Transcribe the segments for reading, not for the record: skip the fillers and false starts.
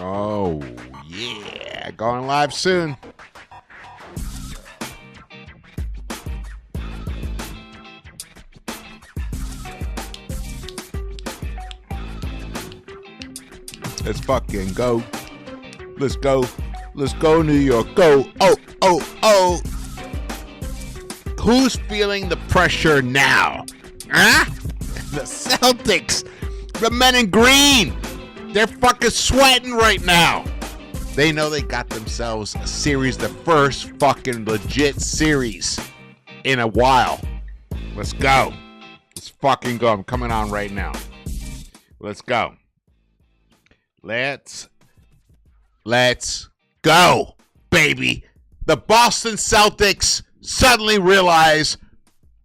Oh, yeah. Going live soon. Let's fucking go. Let's go. Let's go, New York. Go. Oh, oh, oh. Who's feeling the pressure now? Huh? The Celtics. The men in green. They're fucking sweating right now. They know they got themselves a series, the first fucking legit series in a while. Let's go. Let's fucking go. I'm coming on right now. Let's go. Let's go, baby. The Boston Celtics suddenly realize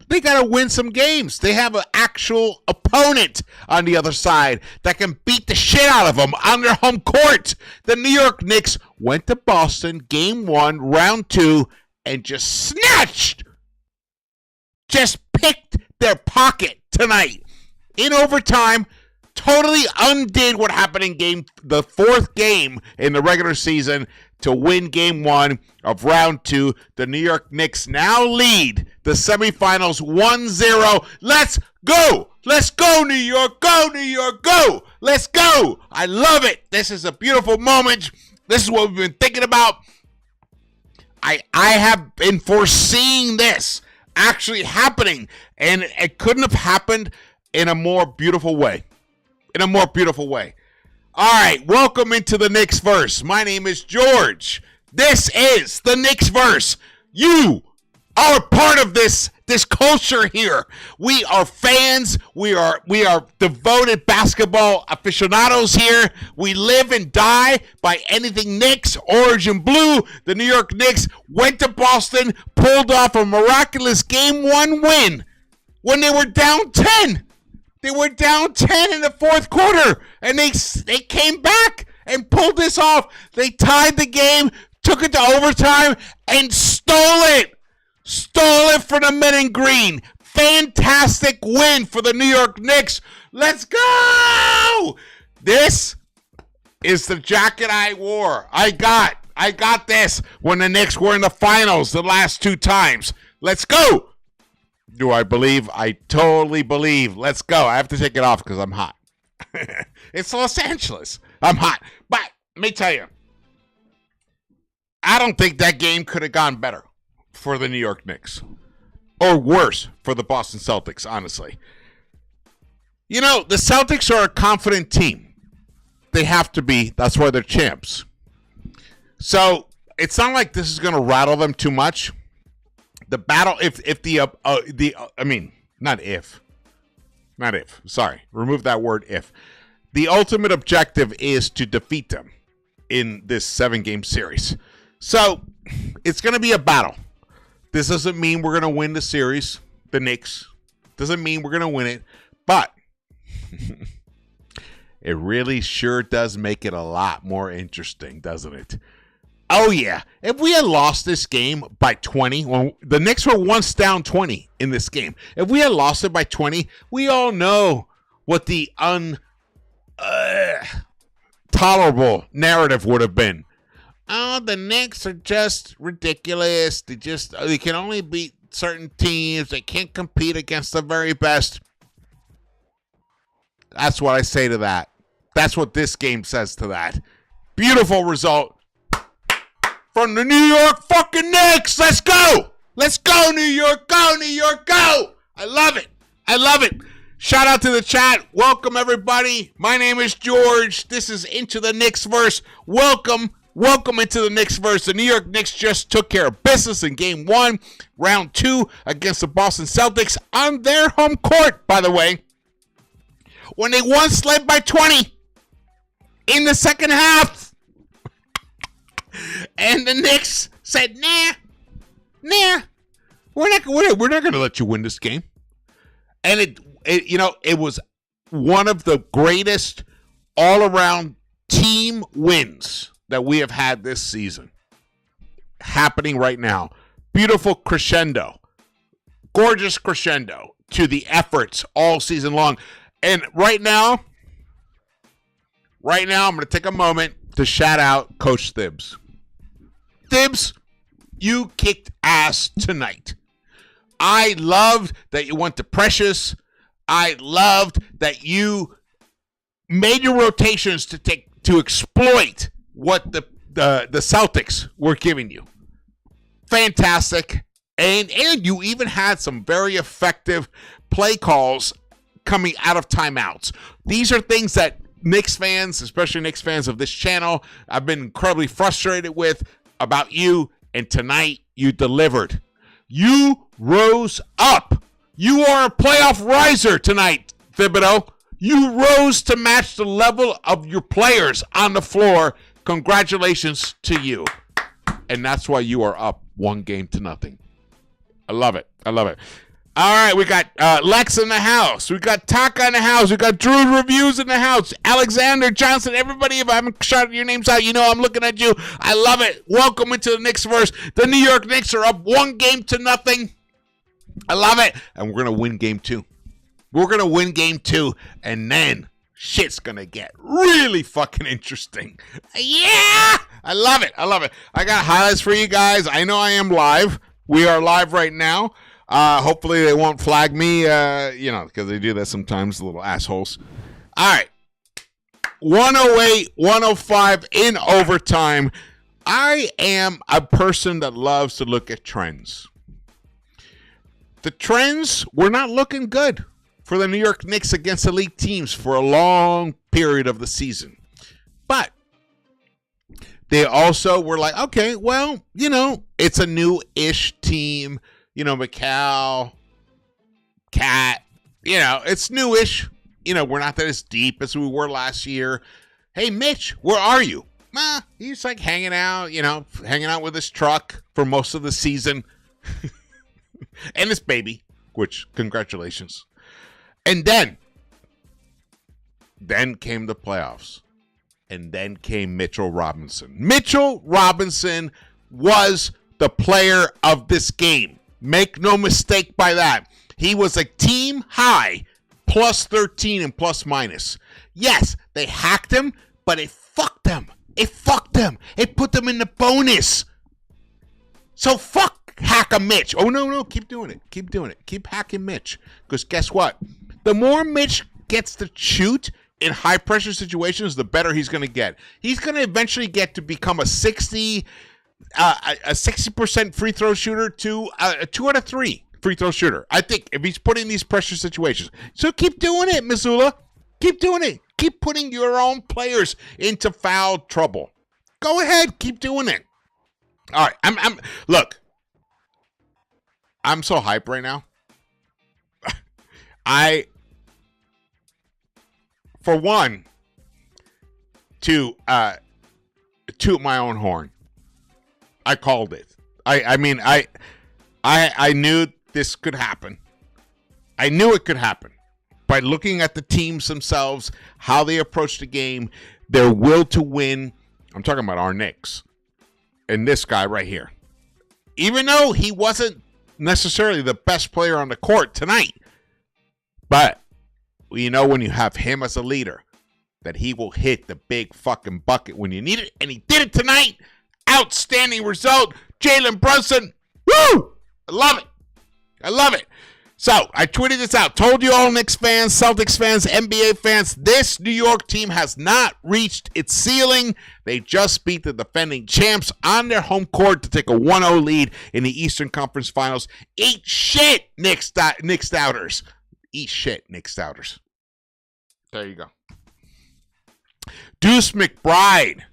they got to win some games. They have an actual opponent on the other side that can beat the shit out of them on their home court. The New York Knicks went to Boston, game 1, round 2, and just picked their pocket tonight. In overtime, totally undid what happened in the 4th game in the regular season to win game 1 of round 2. The New York Knicks now lead the semifinals 1-0. Let's go. Let's go, New York. Go, New York. Go. Let's go. I love it. This is a beautiful moment. This is what we've been thinking about. I have been foreseeing this actually happening, and it couldn't have happened in a more beautiful way. All right, welcome into the Knicks-Verse. My name is George. This is the Knicks-Verse. You are part of this culture here. We are fans. We are devoted basketball aficionados here. We live and die by anything Knicks, orange and blue. The New York Knicks went to Boston, pulled off a miraculous game 1 win when they were down 10. They were down 10 in the 4th quarter, and they came back and pulled this off. They tied the game, took it to overtime, and stole it. Stole it from the men in green. Fantastic win for the New York Knicks. Let's go! This is the jacket I wore. I got this when the Knicks were in the finals the last 2 times. Let's go! Do I believe? I totally believe. Let's go. I have to take it off because I'm hot. It's Los Angeles. I'm hot. But let me tell you, I don't think that game could have gone better for the New York Knicks. Or worse for the Boston Celtics, honestly. You know, the Celtics are a confident team. They have to be. That's why they're champs. So it's not like this is going to rattle them too much. The battle, sorry, remove that word if. The ultimate objective is to defeat them in this 7-game series. So, it's going to be a battle. This doesn't mean we're going to win the series, the Knicks. Doesn't mean we're going to win it, but it really sure does make it a lot more interesting, doesn't it? Oh, yeah. If we had lost this game by 20, well, the Knicks were once down 20 in this game. If we had lost it by 20, we all know what the tolerable narrative would have been. Oh, the Knicks are just ridiculous. They can only beat certain teams. They can't compete against the very best. That's what I say to that. That's what this game says to that. Beautiful result from the New York fucking Knicks. Let's go. Let's go, New York. Go, New York. Go. I love it. I love it. Shout out to the chat. Welcome, everybody. My name is George. This is Into the Knicks-Verse. Welcome into the Knicks-Verse. The New York Knicks just took care of business in Game 1, Round 2 against the Boston Celtics on their home court, by the way, when they once led by 20 in the second half. And the Knicks said, nah, We're not going to let you win this game. And it was one of the greatest all-around team wins that we have had this season. Happening right now. Beautiful crescendo. Gorgeous crescendo to the efforts all season long. And right now, I'm going to take a moment to shout out Coach Thibs. Thibs, you kicked ass tonight. I loved that you went to Precious. I loved that you made your rotations to exploit what the Celtics were giving you. Fantastic. And you even had some very effective play calls coming out of timeouts. These are things that Knicks fans, especially Knicks fans of this channel, I've been incredibly frustrated with about you. And tonight, you delivered. You rose up. You are a playoff riser tonight, Thibodeau. You rose to match the level of your players on the floor. Congratulations to you. And that's why you are up 1-0. I love it. I love it. All right, we got Lex in the house. We got Taka in the house. We got Drew Reviews in the house. Alexander Johnson. Everybody, if I haven't shouted your names out, you know I'm looking at you. I love it. Welcome into the Knicks-Verse. The New York Knicks are up 1-0. I love it. And we're going to win game 2. We're going to win game 2. And then shit's going to get really fucking interesting. Yeah! I love it. I love it. I got highlights for you guys. I know I am live. We are live right now. Hopefully they won't flag me, because they do that sometimes, little assholes. All right. 108-105 in overtime. I am a person that loves to look at trends. The trends were not looking good for the New York Knicks against elite teams for a long period of the season. But they also were like, okay, well, it's a new-ish team. McCall, Cat, it's newish. We're not that as deep as we were last year. Hey, Mitch, where are you? He's like hanging out with his truck for most of the season. And his baby, which, congratulations. And then came the playoffs. And then came Mitchell Robinson. Mitchell Robinson was the player of this game. Make no mistake by that. He was a team high, plus 13 and plus minus. Yes, they hacked him, but it fucked them. It fucked them. It put them in the bonus. So fuck hack a Mitch. Oh, no, keep doing it. Keep doing it. Keep hacking Mitch. Because guess what? The more Mitch gets to shoot in high-pressure situations, the better he's going to get. He's going to eventually get to become a 60% free throw shooter to a 2 out of 3 free throw shooter. I think if he's put in these pressure situations. So keep doing it, Missoula. Keep doing it. Keep putting your own players into foul trouble. Go ahead. Keep doing it. All right. Look. I'm so hyped right now. For one, to toot my own horn. I called it. I knew this could happen. I knew it could happen. By looking at the teams themselves, how they approach the game, their will to win. I'm talking about our Knicks. And this guy right here. Even though he wasn't necessarily the best player on the court tonight. But when you have him as a leader, that he will hit the big fucking bucket when you need it. And he did it tonight. Outstanding result. Jalen Brunson. Woo! I love it. I love it. So, I tweeted this out. Told you all, Knicks fans, Celtics fans, NBA fans, this New York team has not reached its ceiling. They just beat the defending champs on their home court to take a 1-0 lead in the Eastern Conference Finals. Eat shit, Knicks doubters. Eat shit, Knicks doubters. There you go. Deuce McBride.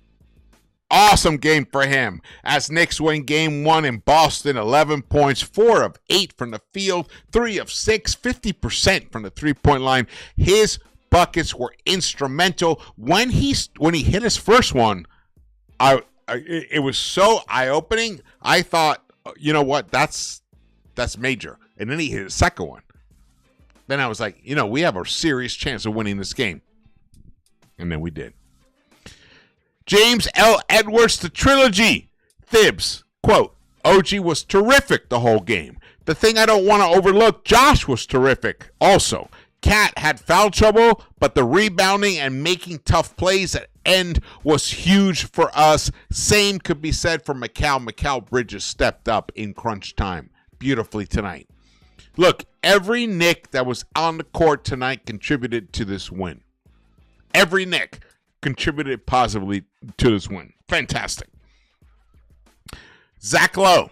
Awesome game for him as Knicks win game 1 in Boston. 11 points, 4 of 8 from the field, 3 of 6, 50% from the three-point line. His buckets were instrumental. When he hit his first one, it was so eye-opening. I thought, you know what, that's That's major. And then he hit a second one. Then I was like, we have a serious chance of winning this game. And then we did. James L. Edwards, the trilogy. Thibs, quote, OG was terrific the whole game. The thing I don't want to overlook, Josh was terrific also. Cat had foul trouble, but the rebounding and making tough plays at end was huge for us. Same could be said for Mikal. Mikal Bridges stepped up in crunch time beautifully tonight. Look, every Knick that was on the court tonight contributed to this win. Every Knick contributed positively to this win. Fantastic. Zach Lowe.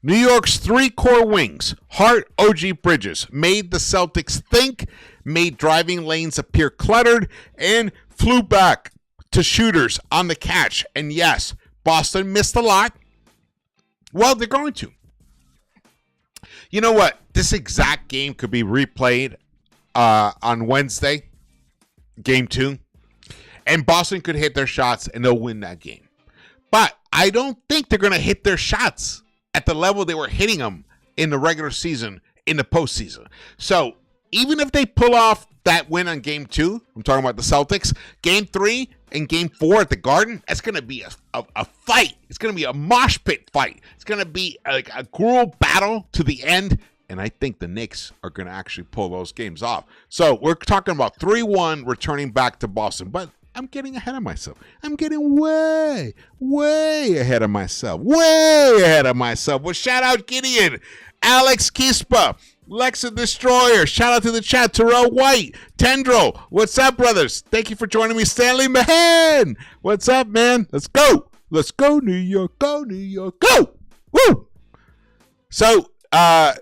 New York's three core wings, Hart, OG, Bridges, made the Celtics think, made driving lanes appear cluttered, and flew back to shooters on the catch. And yes, Boston missed a lot. Well, they're going to. You know what? This exact game could be replayed on Wednesday, game 2, and Boston could hit their shots and they'll win that game. But I don't think they're going to hit their shots at the level they were hitting them in the regular season, in the postseason. So even if they pull off that win on game 2, I'm talking about the Celtics, game 3 and game 4 at the Garden, it's going to be a fight. It's going to be a mosh pit fight. It's going to be like a gruel battle to the end. And I think the Knicks are going to actually pull those games off. So we're talking about 3-1 returning back to Boston. But I'm getting ahead of myself. I'm getting way ahead of myself. Way ahead of myself. Well, shout out Gideon, Alex Kispa, Lexa Destroyer. Shout out to the chat. Terrell White, Tendril. What's up, brothers? Thank you for joining me. Stanley Mahan. What's up, man? Let's go. Let's go, New York. Go, New York. Go. Woo. So,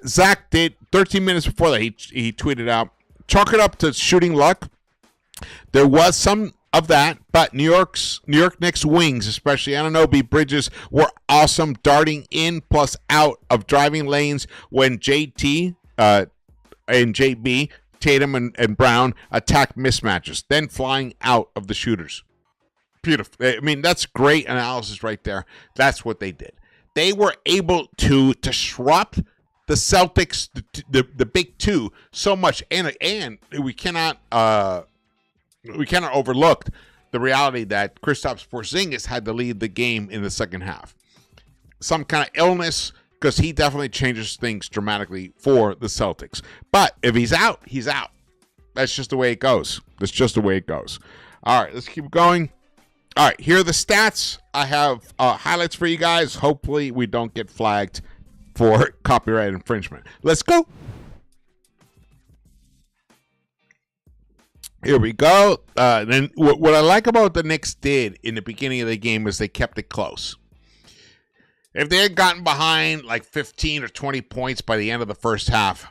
Zach did 13 minutes before that. He tweeted out, chalk it up to shooting luck. There was some of that, but New York Knicks wings, especially Anunoby, Bridges, were awesome, darting in plus out of driving lanes when JT and JB, Tatum and Brown attacked mismatches, then flying out of the shooters. Beautiful. I mean, that's great analysis right there. That's what they did. They were able to disrupt the Celtics, the big two, so much, and we cannot overlook the reality that Kristaps Porzingis had to lead the game in the second half. Some kind of illness, because he definitely changes things dramatically for the Celtics. But if he's out, he's out. That's just the way it goes. That's just the way it goes. All right, let's keep going. All right, here are the stats. I have highlights for you guys. Hopefully we don't get flagged for copyright infringement. Let's go. Here we go. Then what I like about what the Knicks did in the beginning of the game is they kept it close. If they had gotten behind like 15 or 20 points by the end of the first half,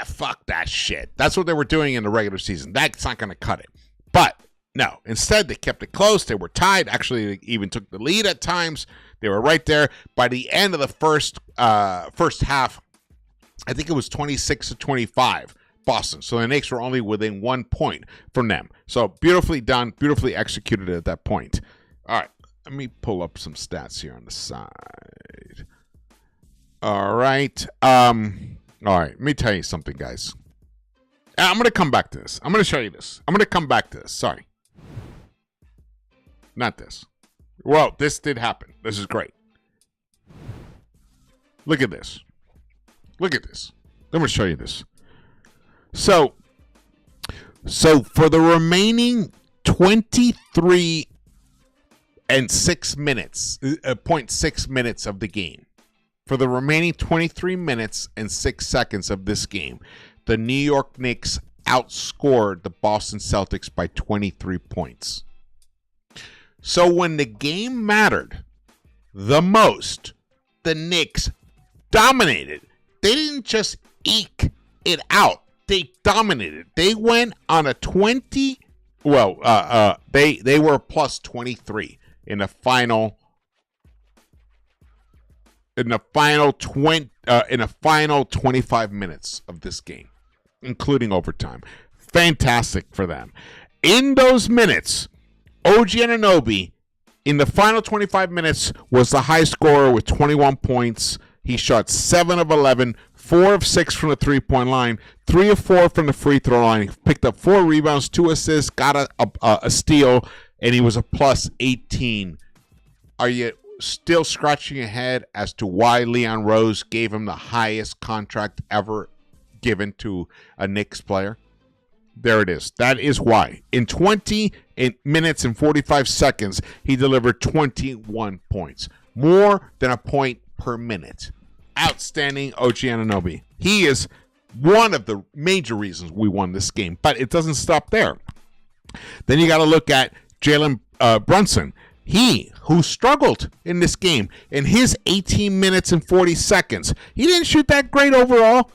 fuck that shit. That's what they were doing in the regular season. That's not going to cut it. But no, instead they kept it close. They were tied. Actually, they even took the lead at times. They were right there. By the end of the first half, I think it was 26-25. Boston. So the Knicks were only within 1 point from them. So beautifully done, beautifully executed at that point. All right, let me pull up some stats here on the side. All right. All right, let me tell you something, guys. I'm going to come back to this. I'm going to show you this. I'm going to come back to this. Sorry. Not this. Well, this did happen. This is great. Look at this. Look at this. I'm going to show you this. So for the remaining 23 and 6 minutes, 0.6 minutes of the game, for the remaining 23 minutes and 6 seconds of this game, the New York Knicks outscored the Boston Celtics by 23 points. So when the game mattered the most, the Knicks dominated. They didn't just eke it out. They dominated. They went on a 20. Well, they were plus 23 in the final. In the final 25 minutes of this game, including overtime. Fantastic for them. In those minutes, OG Anunoby in the final 25 minutes was the high scorer with 21 points. He shot 7 of 11, 4 of 6 from the three-point line, 3 of 4 from the free throw line. He picked up 4 rebounds, 2 assists, got a steal, and he was a plus 18. Are you still scratching your head as to why Leon Rose gave him the highest contract ever given to a Knicks player? There it is. That is why. In 20 minutes and 45 seconds, he delivered 21 points. More than a point per minute. Outstanding OG Anunoby. He is one of the major reasons we won this game. But it doesn't stop there. Then you got to look at Jalen Brunson. He, who struggled in this game, in his 18 minutes and 40 seconds, he didn't shoot that great overall,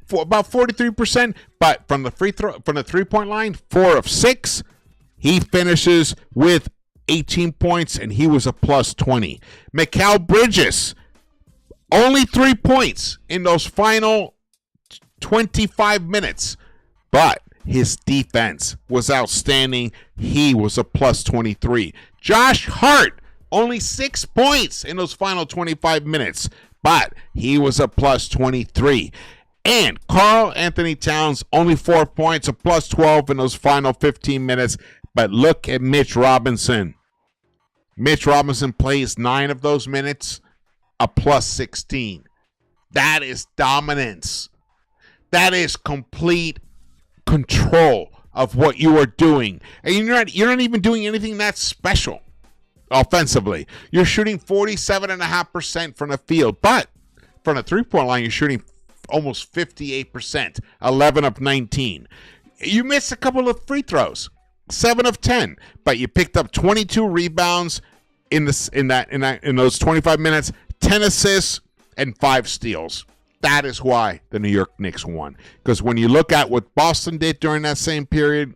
for about 43%, but from the three-point line, 4 of 6, he finishes with 18 points, and he was a plus 20. Mikal Bridges, only 3 points in those final 25 minutes, but his defense was outstanding. He was a plus 23. Josh Hart, only 6 points in those final 25 minutes, but he was a plus 23. And Karl Anthony Towns, only 4 points, a plus 12 in those final 15 minutes. But look at Mitch Robinson. Mitch Robinson plays 9 of those minutes, a plus 16. That is dominance. That is complete control of what you are doing. And you're not even doing anything that special offensively. You're shooting 47.5% from the field. But from the three-point line, you're shooting almost 58%, 11 of 19. You missed a couple of free throws, 7 of 10, but you picked up 22 rebounds in those 25 minutes, 10 assists, and 5 steals. That is why the New York Knicks won. Because when you look at what Boston did during that same period,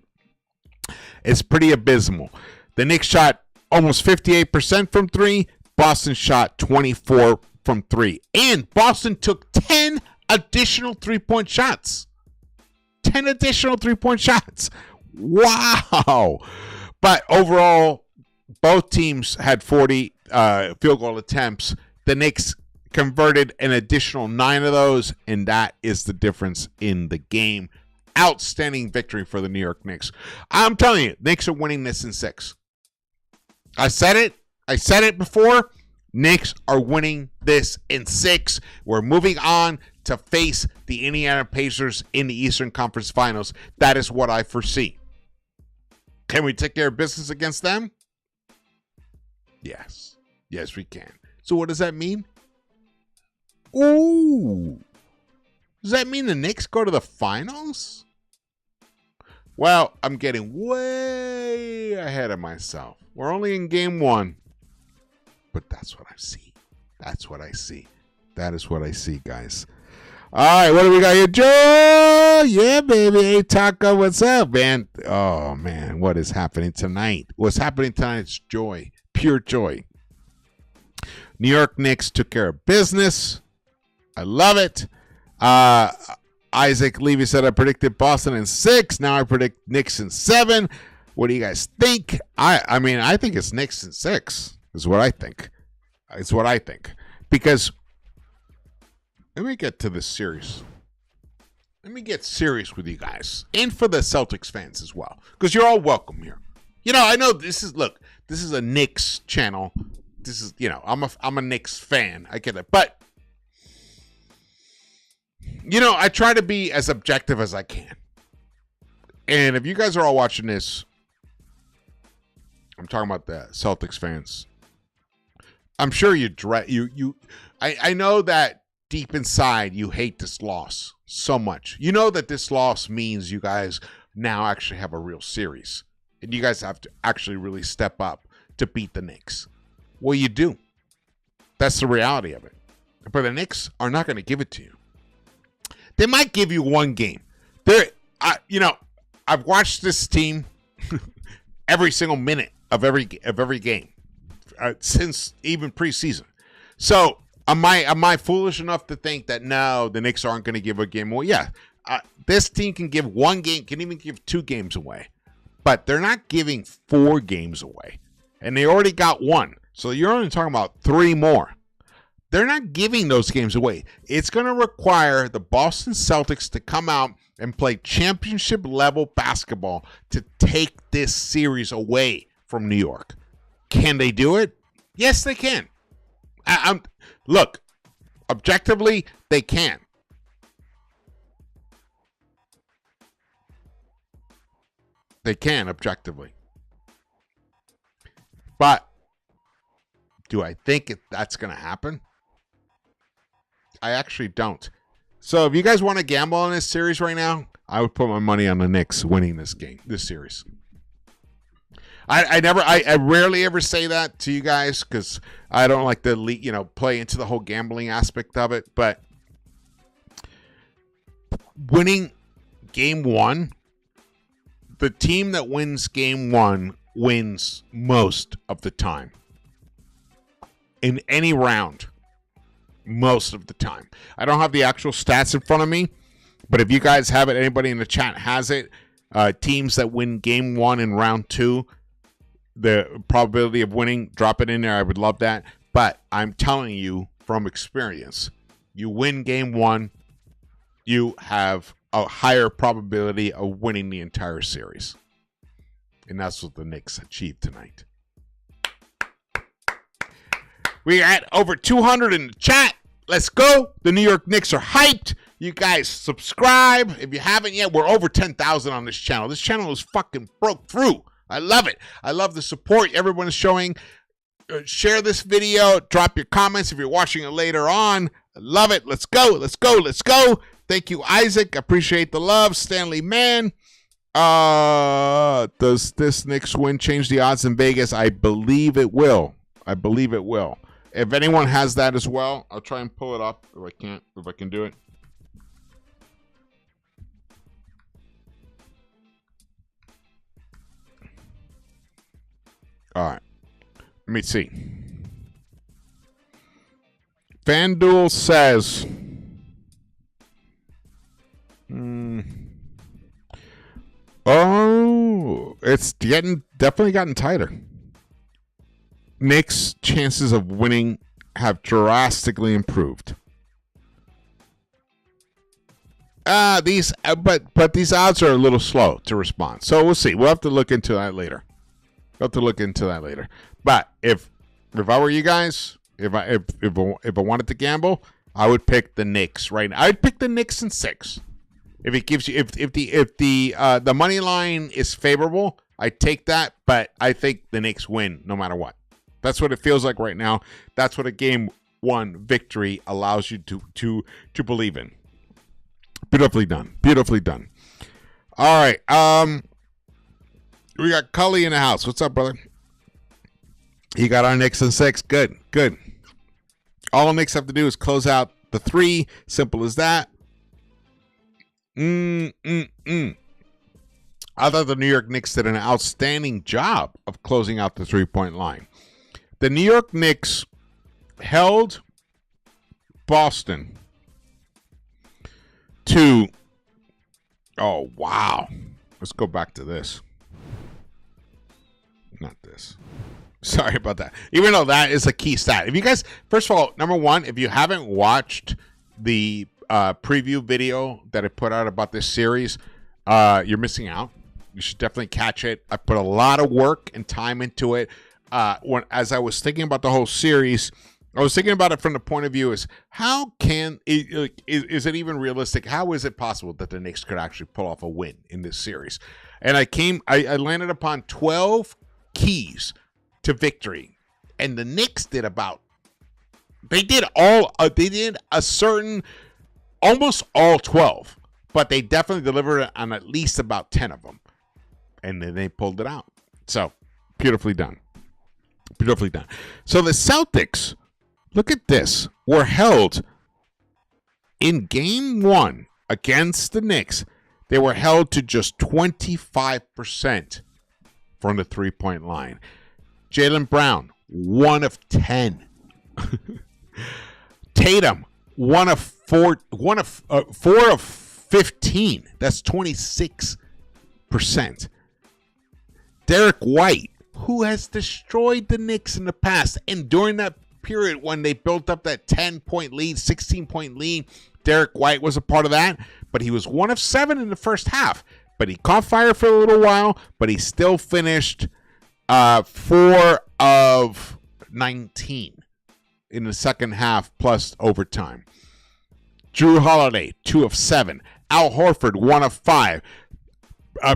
it's pretty abysmal. The Knicks shot almost 58% from 3. Boston shot 24 from 3. And Boston took 10 additional three-point shots. 10 additional three-point shots. Wow. But overall, both teams had 40 field goal attempts. The Knicks converted an additional 9 of those, and that is the difference in the game. Outstanding victory for the New York Knicks. I'm telling you, Knicks are winning this in 6. I said it before. Knicks are winning this in 6. We're moving on to face the Indiana Pacers in the Eastern Conference Finals. That is what I foresee. Can we take care of business against them? Yes. Yes, we can. So what does that mean? Ooh. Does that mean the Knicks go to the finals? Well, I'm getting way ahead of myself. We're only in game 1. But that's what I see. That's what I see. That is what I see, guys. All right, what do we got here? Joe! Yeah, baby. Hey, Taco, what's up, man? Oh, man, what is happening tonight? What's happening tonight is joy. Pure joy. New York Knicks took care of business. I love it. Isaac Levy said I predicted Boston in 6. Now I predict Knicks in 7. What do you guys think? I mean, I think it's Knicks in 6 is what I think. It's what I think. Because let me get to this series. Let me get serious with you guys. And for the Celtics fans as well. Because you're all welcome here. You know, I know this is a Knicks channel. This is, I'm a Knicks fan. I get it. But I try to be as objective as I can. And if you guys are all watching this, I'm talking about the Celtics fans. I'm sure I know that deep inside you hate this loss so much. You know that this loss means you guys now actually have a real series. And you guys have to actually really step up to beat the Knicks. Well, you do. That's the reality of it. But the Knicks are not going to give it to you. They might give you one game. I've watched this team every single minute of every game since even preseason. So am I foolish enough to think that no, the Knicks aren't going to give a game away? Yeah, this team can give one game, can even give 2 games away, but they're not giving 4 games away, and they already got 1. So you're only talking about 3 more. They're not giving those games away. It's going to require the Boston Celtics to come out and play championship level basketball to take this series away from New York. Can they do it? Yes, they can. Look, objectively, they can. They can, objectively. But do I think that's going to happen? I actually don't. So if you guys want to gamble on this series right now, I would put my money on the Knicks winning this series. I rarely ever say that to you guys because I don't like to play into the whole gambling aspect of it. But winning game one, the team that wins game one wins most of the time in any round. Most of the time. I don't have the actual stats in front of me, but if you guys have it, anybody in the chat has it, teams that win game one in round two, the probability of winning, drop it in there. I would love that. But I'm telling you from experience, you win game one, you have a higher probability of winning the entire series. And that's what the Knicks achieved tonight. We are at over 200 in the chat. Let's go. The New York Knicks are hyped. You guys subscribe. If you haven't yet, we're over 10,000 on this channel. This channel is fucking broke through. I love it. I love the support everyone is showing. Share this video. Drop your comments if you're watching it later on. I love it. Let's go. Let's go. Let's go. Thank you, Isaac. Appreciate the love. Stanley Mann. Does this Knicks win change the odds in Vegas? I believe it will. I believe it will. If anyone has that as well, I'll try and pull it up if I can do it. All right. Let me see. FanDuel says it's definitely gotten tighter. Knicks' chances of winning have drastically improved. But these odds are a little slow to respond. So we'll see. We'll have to look into that later. But if I were you guys, if I wanted to gamble, I would pick the Knicks right now. I'd pick the Knicks in 6. If it gives you if the money line is favorable, I'd take that. But I think the Knicks win no matter what. That's what it feels like right now. That's what a game one victory allows you to believe in. Beautifully done. Beautifully done. All right. We got Cully in the house. What's up, brother? You got our Knicks in 6. Good. Good. All Knicks have to do is close out the 3. Simple as that. I thought the New York Knicks did an outstanding job of closing out the 3-point line. The New York Knicks held Boston to, oh, wow. Let's go back to this. Not this. Sorry about that. Even though that is a key stat. If you guys, first of all, number one, if you haven't watched the preview video that I put out about this series, you're missing out. You should definitely catch it. I put a lot of work and time into it. As I was thinking about the whole series, I was thinking about it from the point of view is how is it even realistic? How is it possible that the Knicks could actually pull off a win in this series? And I landed upon 12 keys to victory, and the Knicks did almost all 12, but they definitely delivered on at least about 10 of them, and then they pulled it out. So beautifully done. Beautifully done. So the Celtics, look at this, were held in game 1 against the Knicks. They were held to just 25% from the 3-point line. Jaylen Brown, 1 of 10. Tatum, 4 of 15. That's 26%. Derek White, who has destroyed the Knicks in the past, and during that period when they built up that 10-point lead, 16-point lead. Derek White was a part of that, but he was 1 of 7 in the first half. But he caught fire for a little while, but he still finished 4 of 19 in the second half plus overtime. Drew Holiday, 2 of 7. Al Horford, 1 of 5.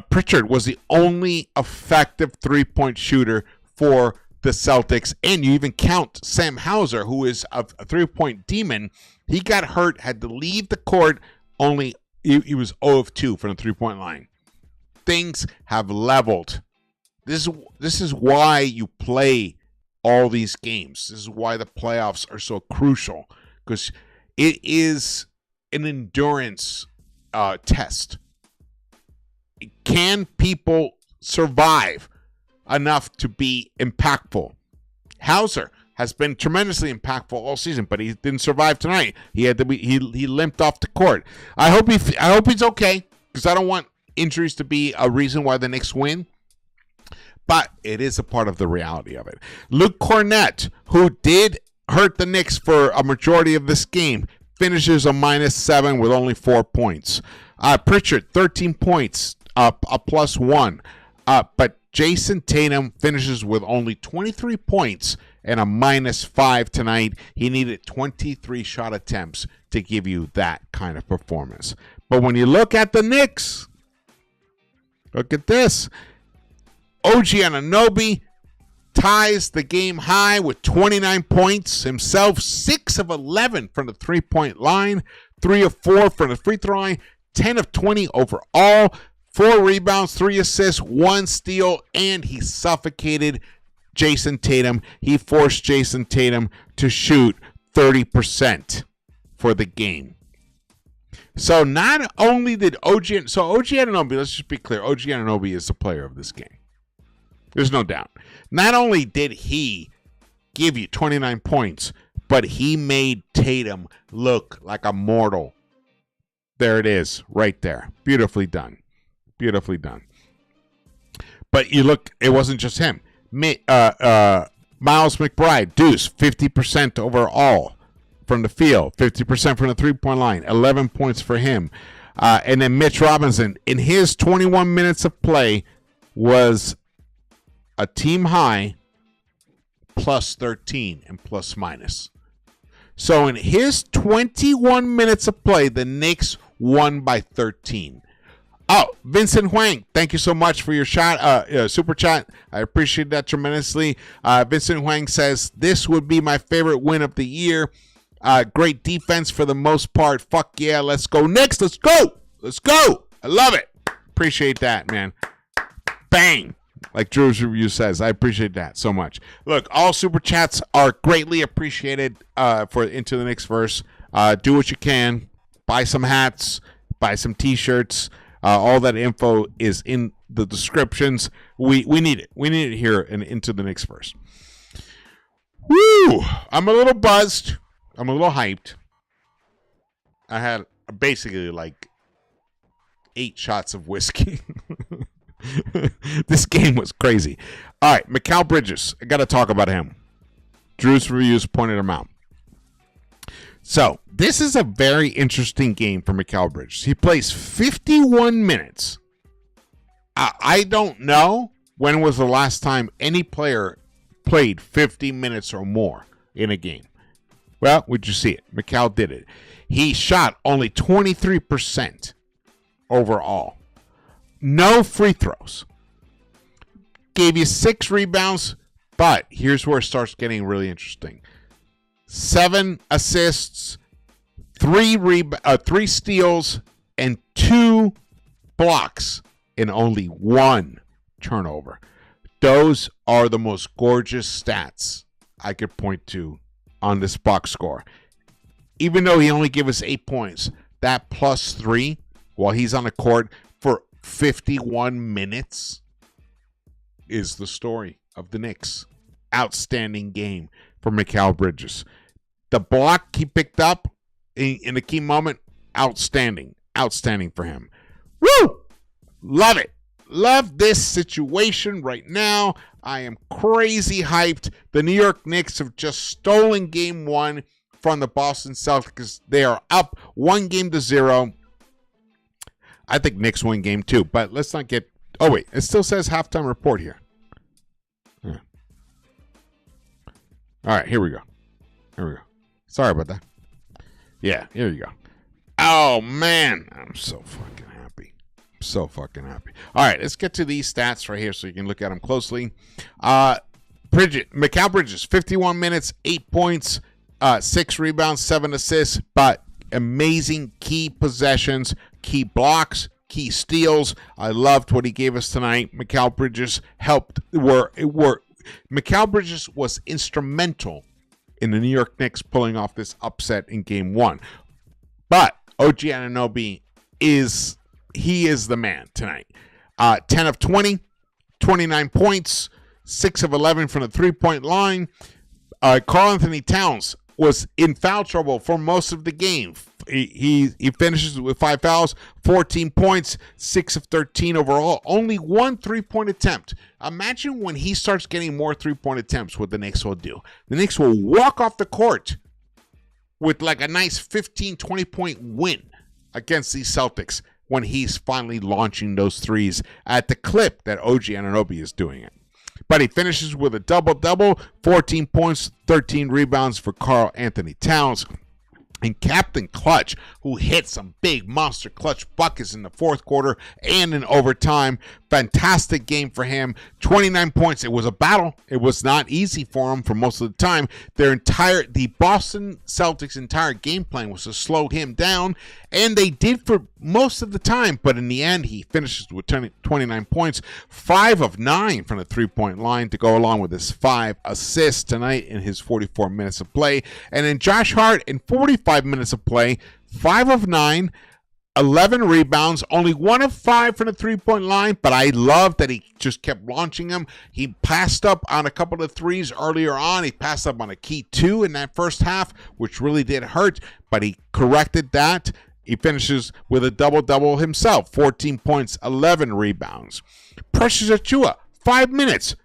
Pritchard was the only effective three-point shooter for the Celtics. And you even count Sam Hauser, who is a three-point demon. He got hurt, had to leave the court. He was 0 of 2 from the three-point line. Things have leveled. This is why you play all these games. This is why the playoffs are so crucial, because it is an endurance test. Can people survive enough to be impactful? Hauser has been tremendously impactful all season, but he didn't survive tonight. He had to be. He limped off the court. I hope he's okay, because I don't want injuries to be a reason why the Knicks win. But it is a part of the reality of it. Luke Cornett, who did hurt the Knicks for a majority of this game, finishes a -7 with only 4 points. Pritchard, 13 points, a +1. But Jason Tatum finishes with only 23 points and a -5 tonight. He needed 23 shot attempts to give you that kind of performance. But when you look at the Knicks, look at this. OG Anunoby ties the game high with 29 points himself, 6 of 11 from the three-point line, 3 of 4 from the free throw line, 10 of 20 overall, 4 rebounds, 3 assists, 1 steal, and he suffocated Jason Tatum. He forced Jason Tatum to shoot 30% for the game. So not only did OG Anunoby, let's just be clear, OG Anunoby is the player of this game. There's no doubt. Not only did he give you 29 points, but he made Tatum look like a mortal. There it is, right there. Beautifully done. Beautifully done. But you look, it wasn't just him. Miles McBride, Deuce, 50% overall from the field, 50% from the three-point line, 11 points for him. And then Mitch Robinson, in his 21 minutes of play, was a team high +13 and ±. So in his 21 minutes of play, the Knicks won by 13. Oh, Vincent Huang, thank you so much for your super chat. I appreciate that tremendously. Vincent Huang says, this would be my favorite win of the year. Great defense for the most part. Fuck yeah, let's go Knicks. Let's go. Let's go. I love it. Appreciate that, man. Bang. Like Drew's review says, I appreciate that so much. Look, all super chats are greatly appreciated for Into the Knicks-Verse. Do what you can. Buy some hats. Buy some T-shirts. All that info is in the descriptions. We need it. We need it here in Into the Knicks-Verse. Woo! I'm a little buzzed. I'm a little hyped. I had basically like 8 shots of whiskey. This game was crazy. All right, Mikal Bridges. I got to talk about him. Drew's reviews pointed him out. So, this is a very interesting game for Mikal Bridges. He plays 51 minutes. I don't know when was the last time any player played 50 minutes or more in a game. Well, would you see it? Mikal did it. He shot only 23% overall. No free throws. Gave you 6 rebounds, but here's where it starts getting really interesting. 7 assists, 3 steals, and 2 blocks, and only 1 turnover. Those are the most gorgeous stats I could point to on this box score. Even though he only gave us 8 points, that +3 while he's on the court for 51 minutes is the story of the Knicks. Outstanding game for Mikal Bridges. The block he picked up in a key moment, outstanding. Outstanding for him. Woo! Love it. love this situation right now. I am crazy hyped. The New York Knicks have just stolen game one from the Boston Celtics. They are up 1-0. I think Knicks win game two, but let's not get... Oh, wait. It still says halftime report here. Yeah. All right, here we go. Sorry about that. Yeah, here you go. Oh, man. I'm so fucking happy. All right, let's get to these stats right here so you can look at them closely. Mikal Bridges, 51 minutes, 8 points, 6 rebounds, 7 assists, but amazing key possessions, key blocks, key steals. I loved what he gave us tonight. Mikal Bridges Mikal Bridges was instrumental in the New York Knicks pulling off this upset in game one. But OG Anunoby is the man tonight. 10 of 20, 29 points, 6 of 11 from the three-point line. Karl-Anthony Towns was in foul trouble for most of the game. He finishes with 5 fouls, 14 points, 6 of 13 overall. Only 1 3-point attempt. Imagine when he starts getting more 3-point attempts, what the Knicks will do. The Knicks will walk off the court with like a nice 15, 20-point win against these Celtics when he's finally launching those threes at the clip that OG Anunoby is doing it. But he finishes with a double-double, 14 points, 13 rebounds for Karl-Anthony Towns. And Captain Clutch, who hit some big monster clutch buckets in the fourth quarter and in overtime. Fantastic game for him. 29 points. It was a battle. It was not easy for him for most of the time. The Boston Celtics' entire game plan was to slow him down, and they did for most of the time. But in the end, he finishes with 29 points, 5 of 9 from the three-point line to go along with his 5 assists tonight in his 44 minutes of play. And then Josh Hart in 45 minutes of play, 5 of 9, 11 rebounds, only 1 of 5 from the three-point line, but I love that he just kept launching them. He passed up on a couple of threes earlier on. He passed up on a key 2 in that first half, which really did hurt, but he corrected that. He finishes with a double-double himself, 14 points, 11 rebounds. Precious Achiuwa, 5 minutes.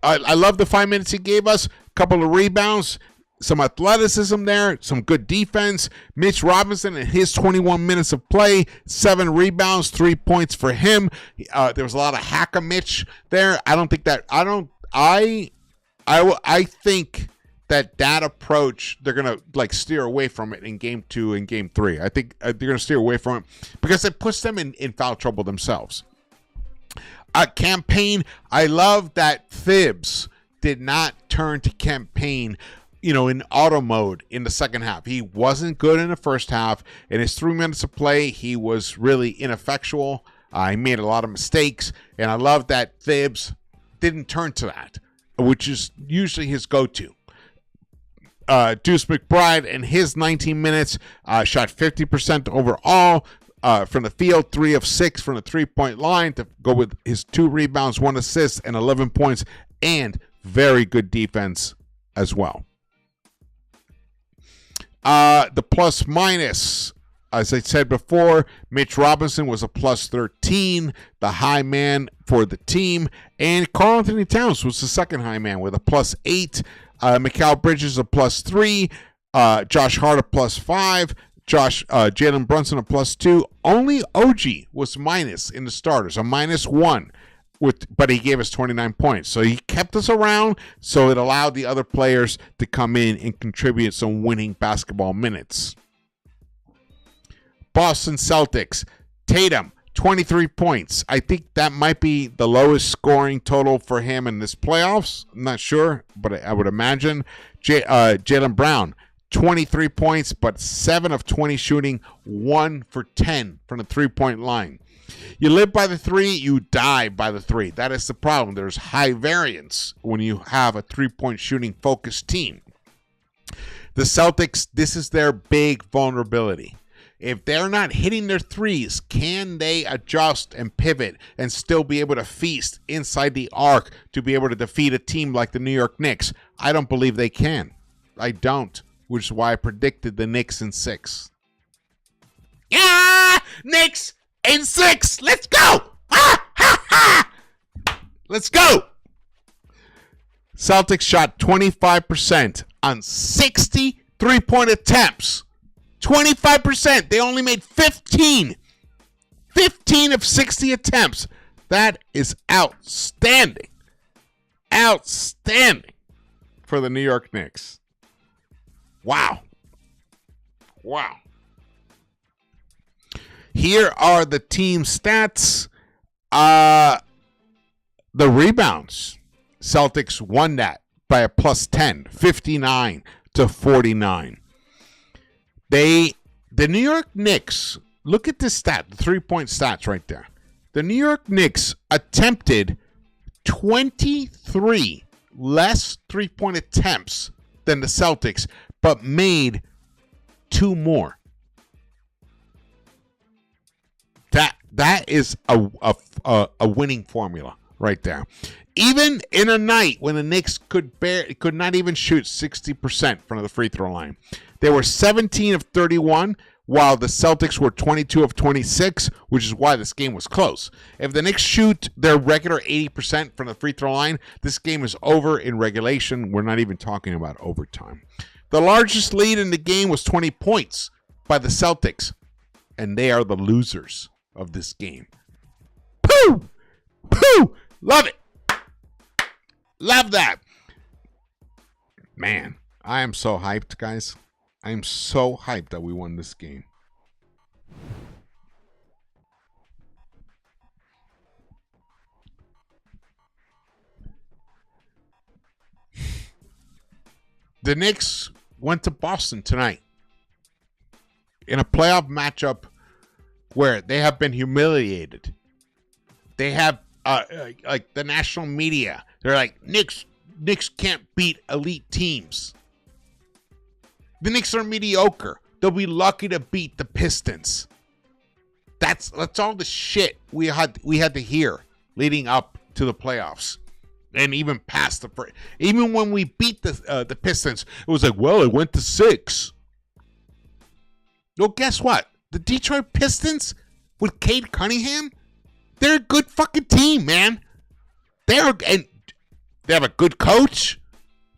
I love the 5 minutes he gave us, a couple of rebounds, some athleticism there, some good defense. Mitch Robinson in his 21 minutes of play, 7 rebounds, 3 points for him. There was a lot of hack-a-Mitch there. I think that approach, they're going to steer away from it in game 2 and game 3. I think they're going to steer away from it because it puts them in foul trouble themselves. Campaign, I love that Thibs did not turn to Campaign in auto mode in the second half. He wasn't good in the first half. In his 3 minutes of play, he was really ineffectual. He made a lot of mistakes, and I love that Thibs didn't turn to that, which is usually his go-to. Deuce McBride in his 19 minutes shot 50% overall from the field, 3 of 6 from the three-point line to go with his 2 rebounds, 1 assist, and 11 points, and very good defense as well. The plus minus, as I said before, Mitch Robinson was a plus 13, the high man for the team, and Karl-Anthony Towns was the second high man with a plus 8. Mikal Bridges a plus 3, Josh Hart a plus 5, Jalen Brunson a plus 2. Only OG was minus in the starters, a minus 1. But he gave us 29 points. So he kept us around, so it allowed the other players to come in and contribute some winning basketball minutes. Boston Celtics, Tatum, 23 points. I think that might be the lowest scoring total for him in this playoffs. I'm not sure, but I would imagine. Jaylen Brown, 23 points, but 7 of 20 shooting, 1 for 10 from the three-point line. You live by the 3, you die by the 3. That is the problem. There's high variance when you have a three-point shooting focused team. The Celtics, this is their big vulnerability. If they're not hitting their threes, can they adjust and pivot and still be able to feast inside the arc to be able to defeat a team like the New York Knicks? I don't believe they can. I don't, which is why I predicted the Knicks in 6. Yeah! Knicks! In 6, let's go! Let's go. Celtics shot 25% on 60 3-point attempts. 25%. They only made 15. 15 of 60 attempts. That is outstanding. Outstanding for the New York Knicks. Wow. Wow. Here are the team stats. The rebounds. Celtics won that by a plus 10, 59-49. The New York Knicks, look at this stat, the 3-point stats right there. The New York Knicks attempted 23 less 3-point attempts than the Celtics, but made 2 more. That is a winning formula right there. Even in a night when the Knicks could not even shoot 60% from the free throw line. They were 17 of 31, while the Celtics were 22 of 26, which is why this game was close. If the Knicks shoot their regular 80% from the free throw line, this game is over in regulation. We're not even talking about overtime. The largest lead in the game was 20 points by the Celtics, and they are the losers of this game. Pooh! Pooh! Love it! Love that. Man, I am so hyped, guys. I am so hyped that we won this game. The Knicks went to Boston tonight in a playoff matchup where they have been humiliated. They have like the national media. They're like, Knicks can't beat elite teams. The Knicks are mediocre. They'll be lucky to beat the Pistons. That's all the shit we had to hear leading up to the playoffs, and even past even when we beat the Pistons, it was like, well, it went to 6. Well, guess what? The Detroit Pistons with Cade Cunningham, they're a good fucking team, man. They have a good coach.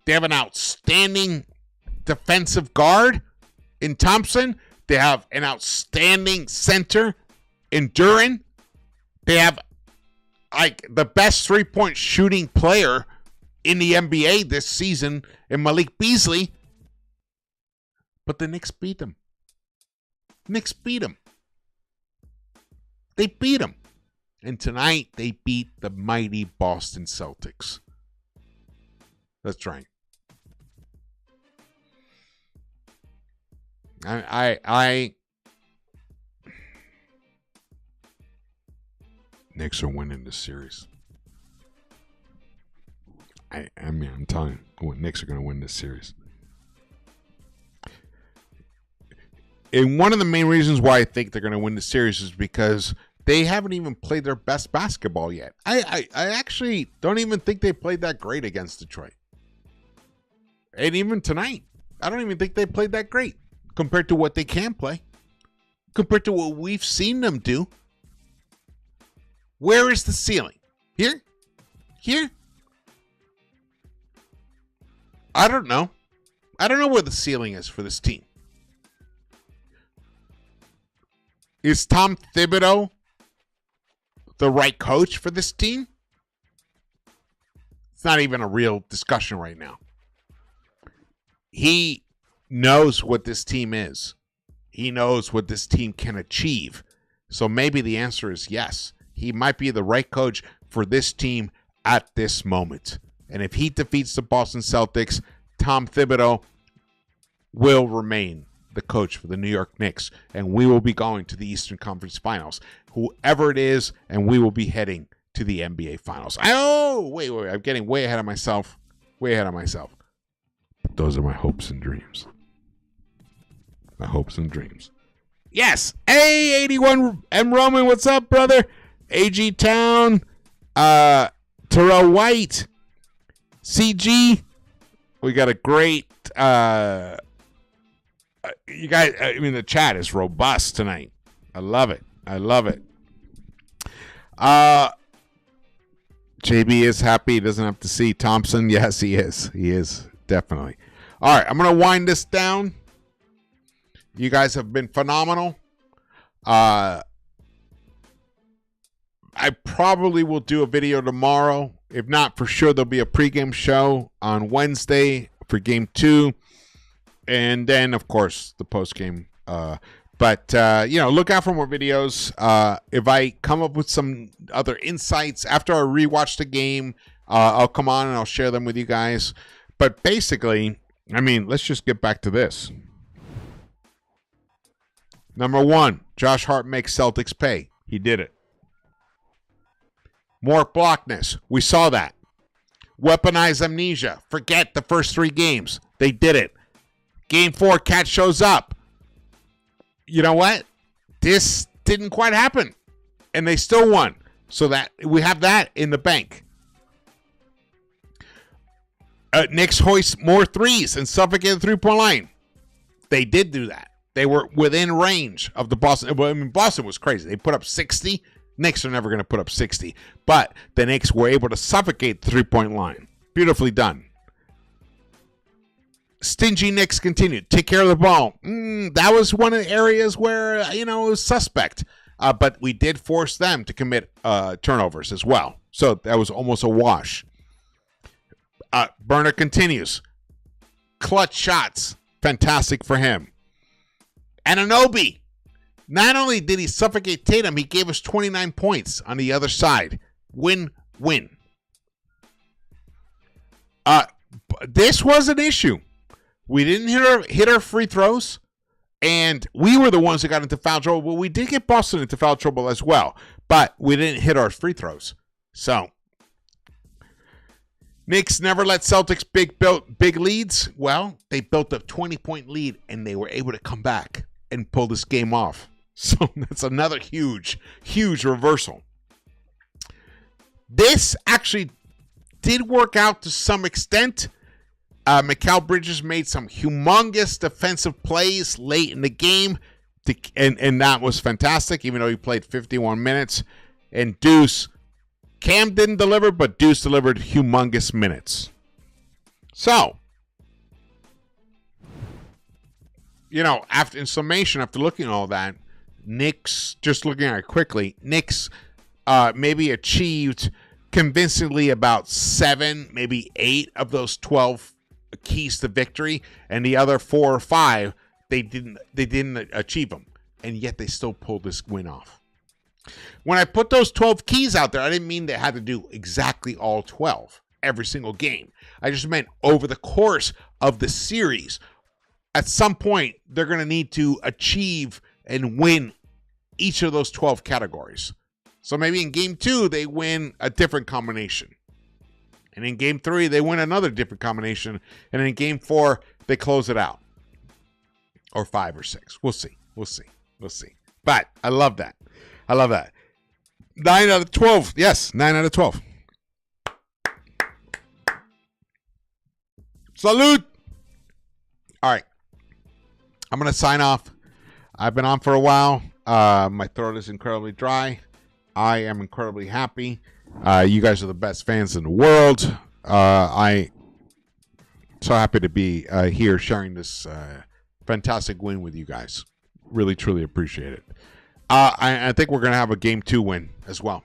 They have an outstanding defensive guard in Thompson. They have an outstanding center in Duren. They have like the best 3-point shooting player in the NBA this season in Malik Beasley. But the Knicks beat them. Knicks beat them. They beat them. And tonight they beat the mighty Boston Celtics. That's right. Knicks are winning this series. I mean, I'm telling you, Knicks are going to win this series. And one of the main reasons why I think they're going to win the series is because they haven't even played their best basketball yet. I actually don't even think they played that great against Detroit. And even tonight, I don't even think they played that great compared to what they can play, compared to what we've seen them do. Where is the ceiling? Here? Here? I don't know. I don't know where the ceiling is for this team. Is Tom Thibodeau the right coach for this team? It's not even a real discussion right now. He knows what this team is. He knows what this team can achieve. So maybe the answer is yes. He might be the right coach for this team at this moment. And if he defeats the Boston Celtics, Tom Thibodeau will remain the coach for the New York Knicks. And we will be going to the Eastern Conference Finals. Whoever it is, and we will be heading to the NBA Finals. Oh, wait. I'm getting way ahead of myself. But those are my hopes and dreams. My hopes and dreams. Yes. Hey, 81 M. Roman, what's up, brother? AG Town, Terrell White, CG. We got a great, you guys, I mean, the chat is robust tonight. I love it. JB is happy. He doesn't have to see Thompson. Yes, he is. He is, definitely. All right, I'm going to wind this down. You guys have been phenomenal. I probably will do a video tomorrow. If not, for sure, there'll be a pregame show on Wednesday for Game 2. And then, of course, the postgame. But look out for more videos. If I come up with some other insights after I rewatch the game, I'll come on and I'll share them with you guys. But basically, let's just get back to this. Number 1, Josh Hart makes Celtics pay. He did it. More blockness. We saw that. Weaponize amnesia. Forget the first 3 games. They did it. Game 4, Cat shows up. You know what? This didn't quite happen. And they still won. So that we have that in the bank. Knicks hoist more threes and suffocate the 3-point line. They did do that. They were within range of the Boston. Boston was crazy. They put up 60. Knicks are never going to put up 60. But the Knicks were able to suffocate the 3-point line. Beautifully done. Stingy Knicks continued. Take care of the ball. That was one of the areas where, it was suspect. But we did force them to commit turnovers as well. So that was almost a wash. Burner continues. Clutch shots. Fantastic for him. Anunoby. Not only did he suffocate Tatum, he gave us 29 points on the other side. Win-win. This was an issue. We didn't hit our free throws, and we were the ones that got into foul trouble. Well, we did get Boston into foul trouble as well, but we didn't hit our free throws. So, Knicks never let Celtics big leads. Well, they built a 20-point lead, and they were able to come back and pull this game off. So that's another huge, huge reversal. This actually did work out to some extent. Mikal Bridges made some humongous defensive plays late in the game, and that was fantastic, even though he played 51 minutes. And Cam didn't deliver, but Deuce delivered humongous minutes. So, in summation, after looking at all that, Knicks, just looking at it quickly, Knicks maybe achieved convincingly about 7, maybe 8 of those 12 keys to victory, and the other 4 or 5 they didn't achieve them, and yet they still pulled this win off. When I put those 12 keys out there, I didn't mean they had to do exactly all 12 every single game. I just meant over the course of the series, at some point they're going to need to achieve and win each of those 12 categories. So maybe in game 2 they win a different combination. And in game 3, they win another different combination. And in game 4, they close it out. Or 5 or 6. We'll see. But I love that. 9 out of 12. Yes, 9 out of 12. Salute. All right. I'm going to sign off. I've been on for a while. My throat is incredibly dry. I am incredibly happy. You guys are the best fans in the world. I'm so happy to be here sharing this fantastic win with you guys. Really, truly appreciate it. I think we're going to have a game 2 win as well.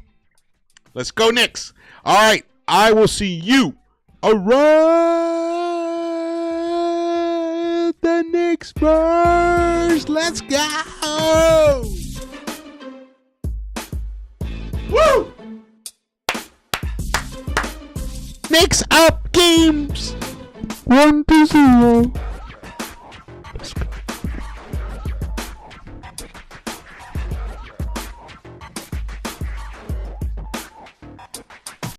Let's go, Knicks. All right. I will see you around the Knicks-Verse. Let's go. Woo! Knicks up games 1-0.